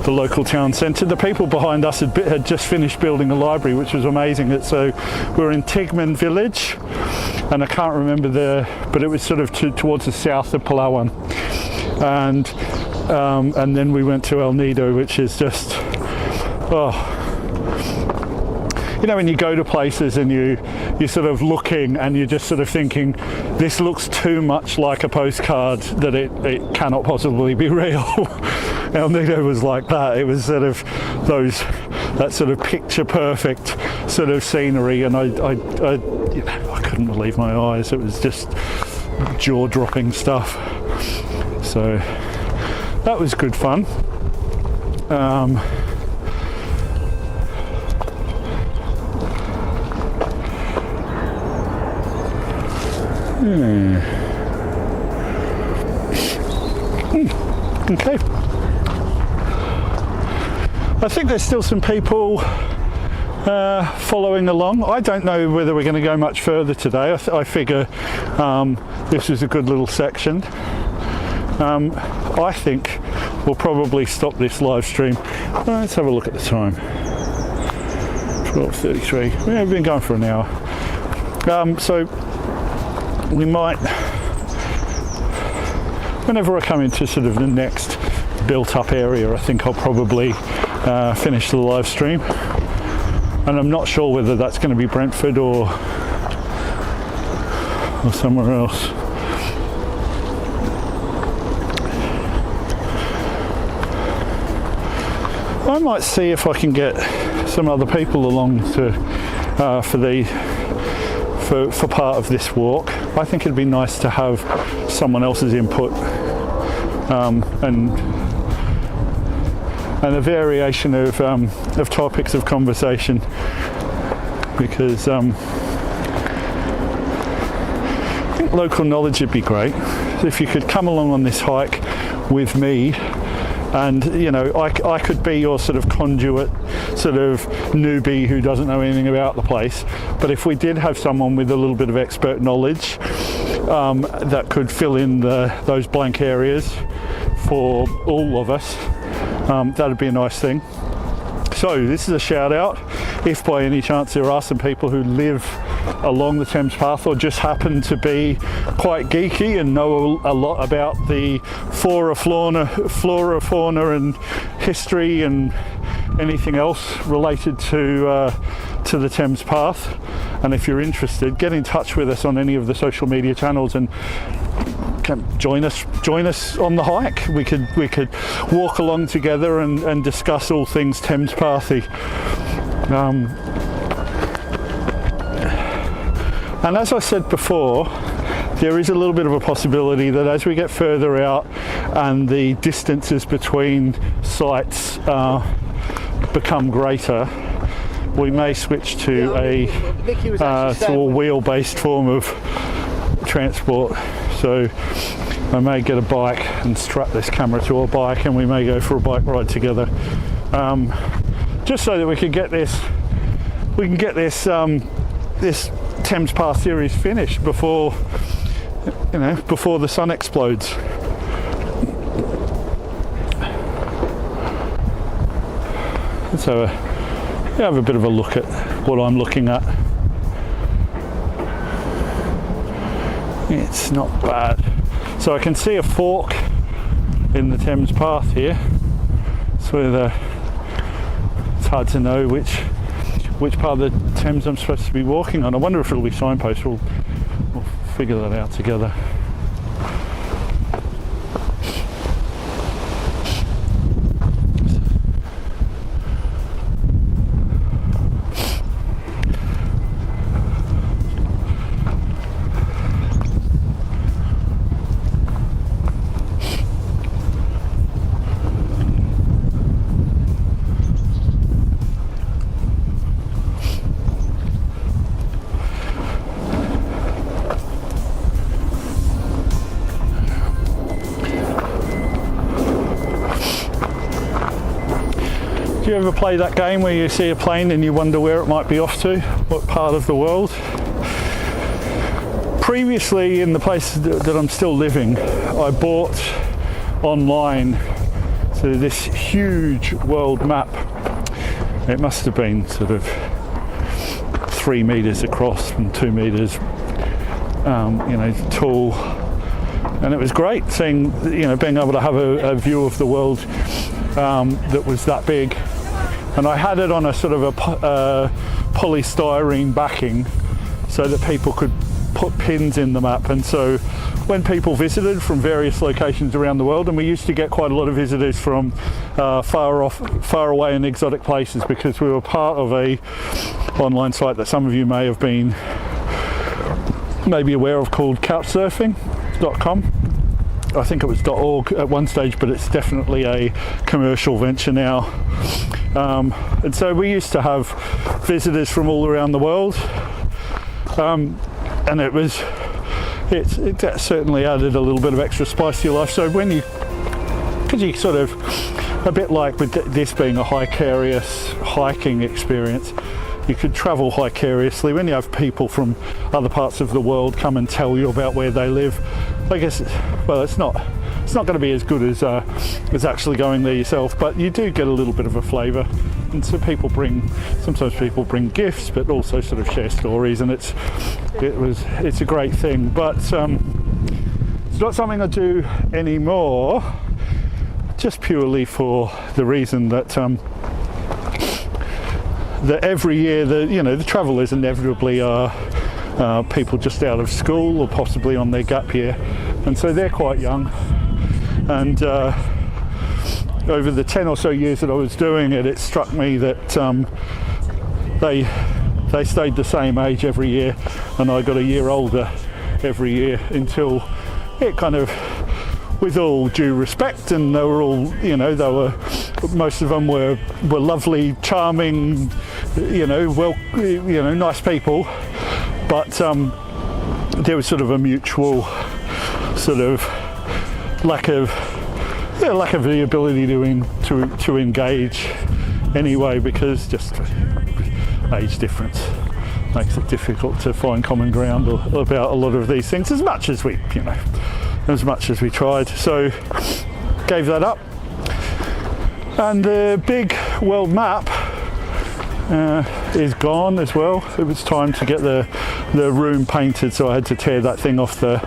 the local town centre. The people behind us had just finished building a library, which was amazing. So we're in Tigman village, and I can't remember but it was sort of towards the south of Palawan, and then we went to El Nido, which is just, when you go to places and you're sort of looking and you're just sort of thinking, this looks too much like a postcard that it cannot possibly be real. El Nido was like that. It was sort of that sort of picture perfect sort of scenery, and I couldn't believe my eyes. It was just jaw-dropping stuff. So that was good fun. Okay. I think there's still some people following along. I don't know whether we're going to go much further today. I figure this is a good little section. I think we'll probably stop this live stream. Let's have a look at the time. 12:33. We've been going for an hour. So we might, whenever I come into sort of the next built up area, I think I'll probably finish the live stream, and I'm not sure whether that's going to be Brentford or somewhere else. I might see if I can get some other people along to for part of this walk. I think it'd be nice to have someone else's input and a variation of topics of conversation, because I think local knowledge would be great. If you could come along on this hike with me, and you know, I could be your sort of conduit, sort of newbie who doesn't know anything about the place, but if we did have someone with a little bit of expert knowledge that could fill in those blank areas for all of us, that'd be a nice thing. So this is a shout out, if by any chance there are some people who live along the Thames path or just happen to be quite geeky and know a lot about the flora, fauna and history and anything else related to the Thames path, and if you're interested, get in touch with us on any of the social media channels and join us on the hike. We could walk along together and discuss all things Thames pathy. And as I said before, there is a little bit of a possibility that as we get further out and the distances between sites become greater, we may switch to a wheel-based form of transport. So I may get a bike and strap this camera to a bike, and we may go for a bike ride together, just so that we can get this this Thames Path series finished before the sun explodes. Let's have a bit of a look at what I'm looking at. It's not bad. So I can see a fork in the Thames path here. So it's hard to know which part of the Thames I'm supposed to be walking on. I wonder if it'll be signposts. We'll figure that out together. Do you ever play that game where you see a plane and you wonder where it might be off to, what part of the world? Previously, in the place that I'm still living, I bought online this huge world map. It must have been sort of 3 meters across and 2 meters, tall. And it was great seeing, being able to have a view of the world that was that big. And I had it on a sort of a polystyrene backing so that people could put pins in the map. And so when people visited from various locations around the world, and we used to get quite a lot of visitors from far away and exotic places, because we were part of a online site that some of you may have been maybe aware of, called couchsurfing.com. I think it was .org at one stage, but it's definitely a commercial venture now. And so we used to have visitors from all around the world, and it certainly added a little bit of extra spice to your life. So because you sort of, a bit like with this being a Hikarious hiking experience, you could travel hicariously. When you have people from other parts of the world come and tell you about where they live, I guess, it's not going to be as good as actually going there yourself, but you do get a little bit of a flavour. And so sometimes people bring gifts, but also sort of share stories, and it's a great thing. But it's not something I do anymore, just purely for the reason that that every year the travellers inevitably are people just out of school or possibly on their gap year, and so they're quite young, and over the 10 or so years that I was doing it, it struck me that they stayed the same age every year, and I got a year older every year until it kind of, with all due respect, and they were all, most of them were lovely, charming, nice people, but there was sort of a mutual sort of lack of the ability to engage anyway, because just age difference makes it difficult to find common ground about a lot of these things, as much as we tried. So gave that up, and the big world map is gone as well. It was time to get the room painted, so I had to tear that thing off the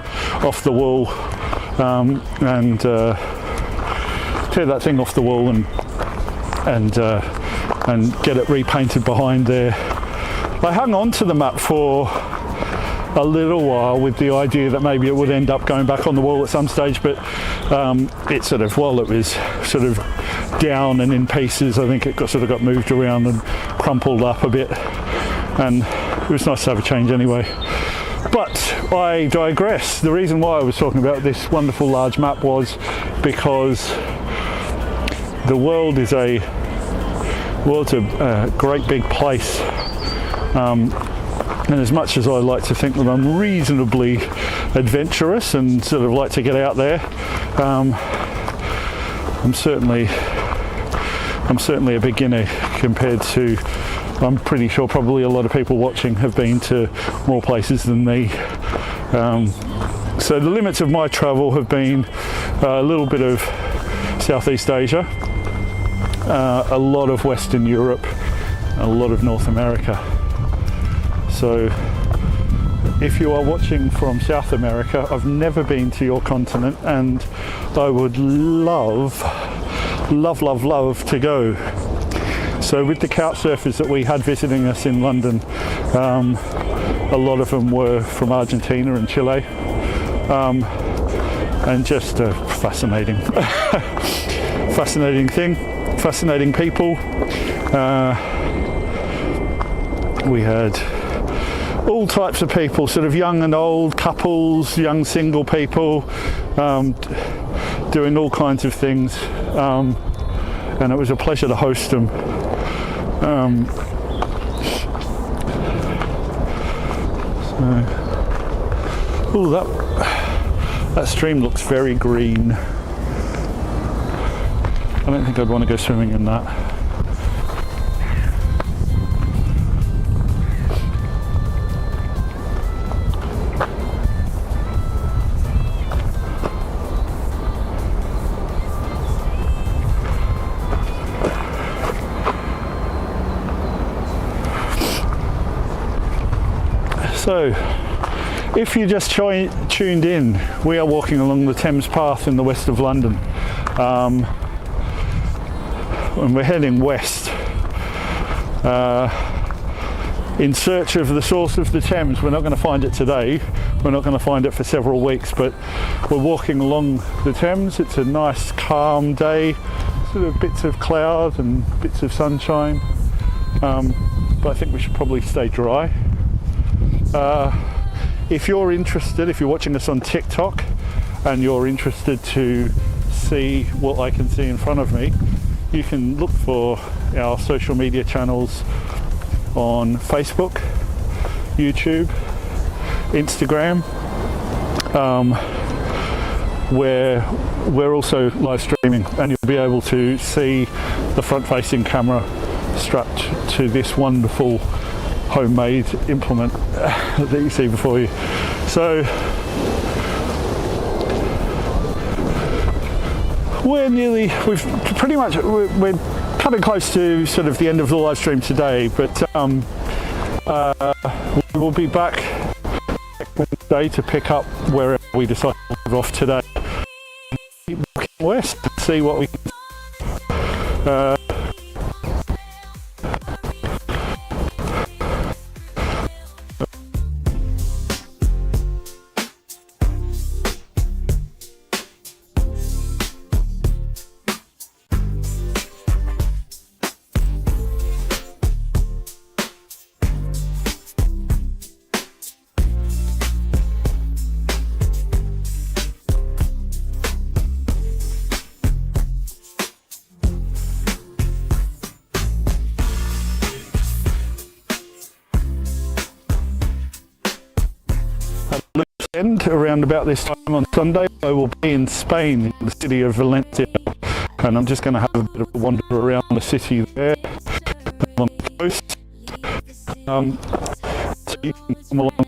wall, and tear that thing off the wall and get it repainted behind there. I hung on to the map for a little while with the idea that maybe it would end up going back on the wall at some stage, but it sort of, while it was sort of down and in pieces, I think it got moved around and crumpled up a bit, and it was nice to have a change anyway. But I digress. The reason why I was talking about this wonderful large map was because the world's a great big place, and as much as I like to think that I'm reasonably adventurous and sort of like to get out there, I'm certainly a beginner compared to, I'm pretty sure probably a lot of people watching have been to more places than me. So the limits of my travel have been a little bit of Southeast Asia, a lot of Western Europe, a lot of North America. So if you are watching from South America, I've never been to your continent, and I would love to go. So with the couch surfers that we had visiting us in London, a lot of them were from Argentina and Chile, and just a fascinating thing, fascinating people. We had all types of people, sort of young and old, couples, young single people, doing all kinds of things, and it was a pleasure to host them. That stream looks very green. I don't think I'd want to go swimming in that. So, if you just tuned in, we are walking along the Thames path in the west of London, and we're heading west in search of the source of the Thames. We're not going to find it today, we're not going to find it for several weeks, but we're walking along the Thames. It's a nice calm day, sort of bits of cloud and bits of sunshine, but I think we should probably stay dry. If you're interested, if you're watching us on TikTok and you're interested to see what I can see in front of me, you can look for our social media channels on Facebook, YouTube, Instagram, where we're also live streaming, and you'll be able to see the front-facing camera strapped to this wonderful homemade implement that you see before you. So we're cutting close to sort of the end of the live stream today, but we will be back next Wednesday to pick up wherever we decide to move off today. Keep walking west and see what we can weekend, around about this time on Sunday, I will be in Spain, in the city of Valencia, and I'm just going to have a bit of a wander around the city there, on the coast. So you can come along.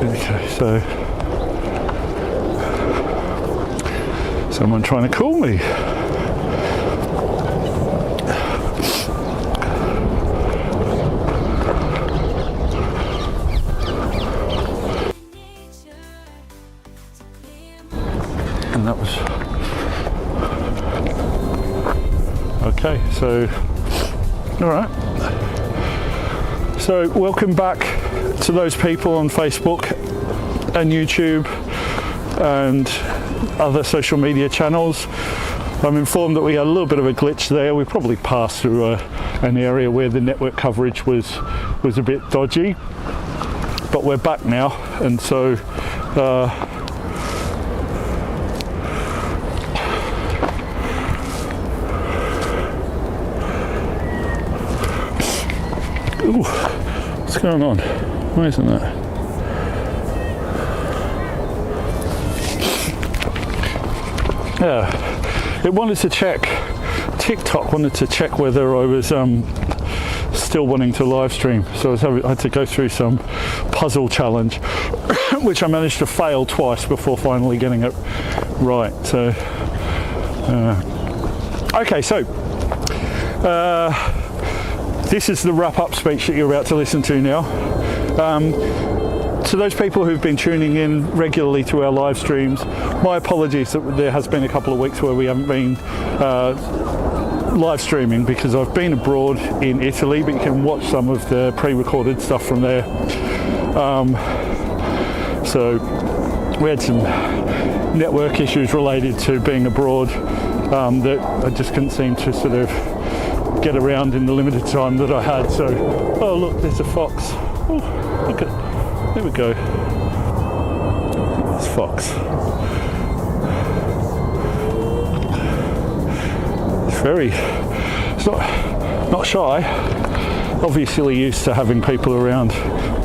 Okay, so someone trying to call me. And that was okay, so all right. So welcome back to those people on Facebook and YouTube and other social media channels. I'm informed that we had a little bit of a glitch there. We probably passed through an area where the network coverage was a bit dodgy, but we're back now, and so ooh, what's going on? Why isn't that? Yeah, it wanted to check, TikTok wanted to check whether I was still wanting to live stream. So I had to go through some puzzle challenge, which I managed to fail twice before finally getting it right. So, okay, so this is the wrap-up speech that you're about to listen to now. To those people who've been tuning in regularly to our live streams, my apologies that there has been a couple of weeks where we haven't been live streaming because I've been abroad in Italy, but you can watch some of the pre-recorded stuff from there. So we had some network issues related to being abroad that I just couldn't seem to sort of get around in the limited time that I had. So, oh look, there's a fox. Oh, look at, there we go. It's fox. It's not shy. Obviously used to having people around.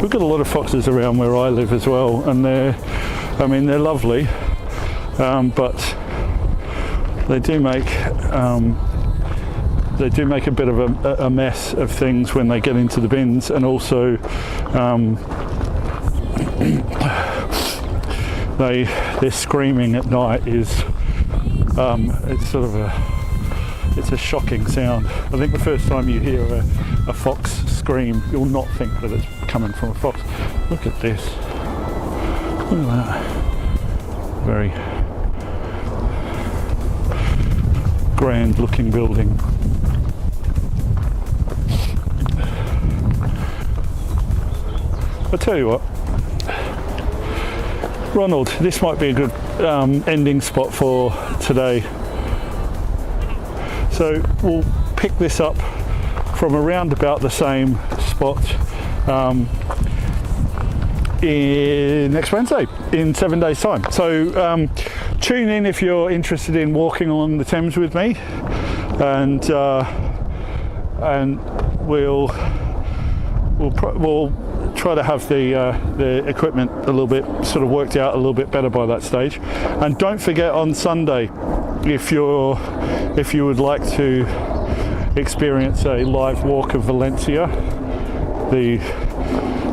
We've got a lot of foxes around where I live as well, and they're lovely, but they do make a bit of a mess of things when they get into the bins, and also their screaming at night is it's sort of it's a shocking sound. I think the first time you hear a fox scream, you'll not think that it's coming from a fox. Look at this. Look at that. Very grand looking building. I tell you what, Ronald, this might be a good ending spot for today. So we'll pick this up from around about the same spot next Wednesday in 7 days time. So tune in if you're interested in walking along the Thames with me, and we'll try to have the equipment a little bit sort of worked out a little bit better by that stage. And don't forget, on Sunday, if you would like to experience a live walk of Valencia, the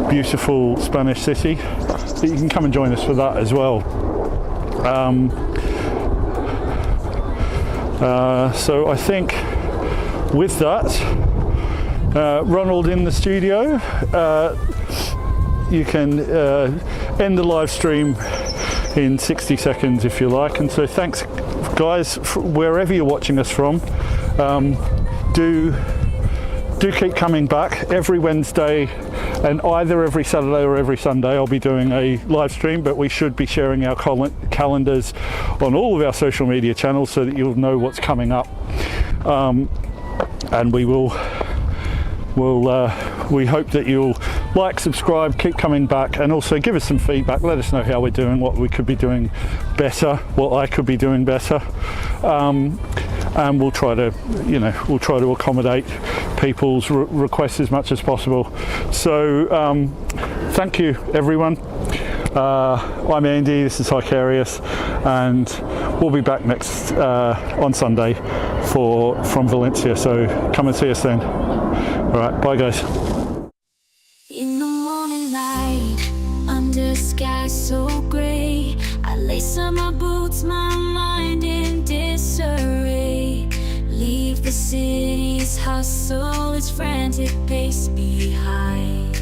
beautiful Spanish city, that you can come and join us for that as well. So I think with that, Ronald in the studio, you can end the live stream in 60 seconds if you like. And so thanks guys, wherever you're watching us from. Do keep coming back every Wednesday, and either every Saturday or every Sunday I'll be doing a live stream, but we should be sharing our calendars on all of our social media channels so that you'll know what's coming up. And we hope that you'll like, subscribe, keep coming back, and also give us some feedback. Let us know how we're doing, what we could be doing better, what I could be doing better. And we'll try to accommodate people's requests as much as possible. So thank you everyone. I'm Andy, this is Hikarious, and we'll be back next on Sunday from Valencia, so come and see us then. Alright, bye guys. In the morning light, under sky so grey, I lace up my boots, my mind in disarray. Leave the city's hustle, its frantic pace behind.